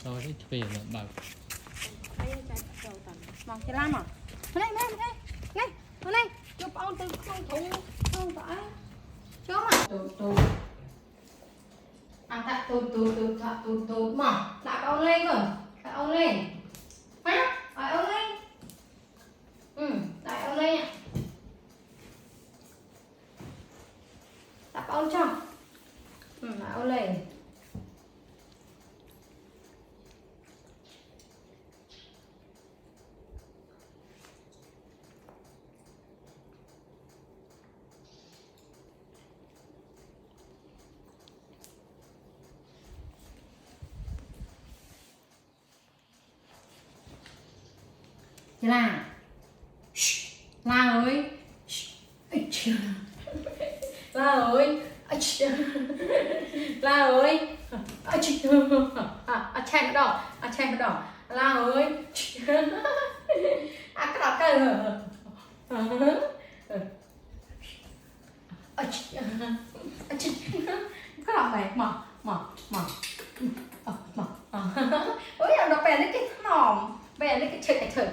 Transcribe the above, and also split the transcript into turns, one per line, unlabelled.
rồi đấy về là bảo
thấy trái đầu tầm mong cái lam à đây đây chụp ông từ không thủ không phải chó mà tụt à tại tụt mà đặt ông lên rồi đặt ông lên má đặt ông lên đặt ông lên ạ đặt ông cho đặt ông lên Thế là La ơi La ơi La ơi chen cái đỏ La ơi cái đỏ cái cái đỏ này mà ôi nó bè lấy cái nòm bè lấy cái chơi